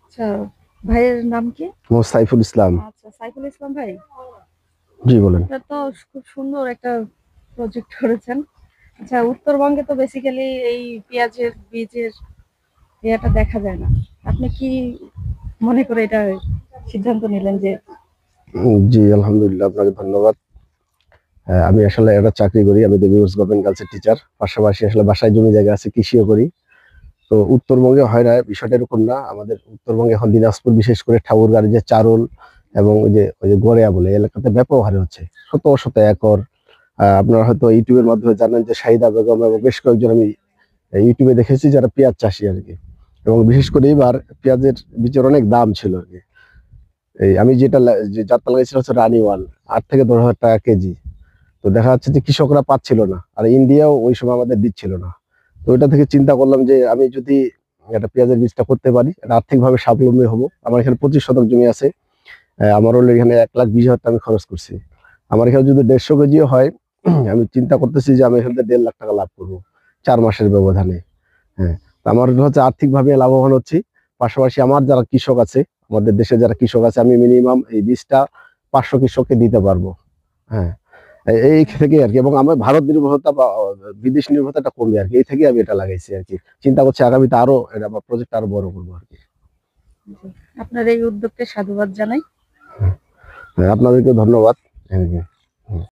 আচ্ছা, ভাইয়ের নাম কি? মোহাম্মদ সাইফুল ইসলাম। আচ্ছা, সাইফুল ইসলাম ভাই। জি বলেন। আপনার তো খুব সুন্দর একটা প্রজেক্ট করেছেন। আচ্ছা, উত্তরবঙ্গে তো বেসিক্যালি এই পেঁয়াজের বীজের ইয়েটা দেখা যায় না। আপনি কি মনে করে এটা সিদ্ধান্ত নিলেন যে জি আলহামদুলিল্লাহ, আপনাকে ধন্যবাদ। আমি আসলে একটা চাকরি করি, আমি দেবীগঞ্জ গভর্নমেন্ট গার্লসের টিচার। পাশাপাশি আসলে বাসায় জমি জায়গা আছে, কৃষিও করি। তো উত্তরবঙ্গে হয় না, বিষয়টা এরকম না। আমাদের উত্তরবঙ্গে এখন দিনাজপুর, বিশেষ করে ঠাকুরগাঁওয়ের যে চারুল এবং ওই যে গড়িয়া বলে এই এলাকাতে ব্যাপক হারে হচ্ছে, শত শত একর। আপনারা হয়তো ইউটিউবের মাধ্যমে জানেন যে শাহিদা বেগম এবং বেশ কয়েকজন আমি ইউটিউবে দেখেছি যারা পেঁয়াজ চাষি আর কি। এবং বিশেষ করে এবার পেঁয়াজের বীজের অনেক দাম ছিল আর কি। এই আমি যে জাতটা লাগাইছিলাম হচ্ছে রানী ওয়ান, 8 থেকে 10 হাজার টাকা কেজি। তো দেখা যাচ্ছে যে কৃষকরা পাচ্ছিল না, আর ইন্ডিয়াও ওই সময় আমাদের দিচ্ছিল না। তো ওইটা থেকে চিন্তা করলাম যে আমি যদি একটা পেঁয়াজের বীজটা করতে পারি, এটা আর্থিকভাবে স্বাবলম্বী হবো। আমার এখানে 25 শতক জমি আছে। আমার হলো এখানে 1,20,000 টাকা আমি খরচ করছি। আমার এখানে যদি 150 কেজিও হয়, আমি চিন্তা করতেছি যে আমি এখান থেকে 1.5 লাখ টাকা লাভ করবো 4 মাসের ব্যবধানে। হ্যাঁ, তো আমার হচ্ছে আর্থিকভাবে লাভবান হচ্ছি। পাশাপাশি আমার যারা কৃষক আছে, আমাদের দেশে যারা কৃষক আছে, আমি মিনিমাম এই বীজটা 500 কৃষককে দিতে পারবো। হ্যাঁ, এই থেকে আর কি। এবং আমার ভারত নির্ভরতা বা বিদেশ নির্ভরতাটা কমবে আর কি, এই থেকে আমি এটা লাগাইছি আর কি। চিন্তা করছি আগামীতে আরো এটা আমার প্রজেক্ট আরো বড় করবো আর কি। আপনার এই উদ্যোগকে সাধুবাদ জানাই। হ্যাঁ, আপনাদেরকে ধন্যবাদ। হ্যাঁ, হ্যাঁ।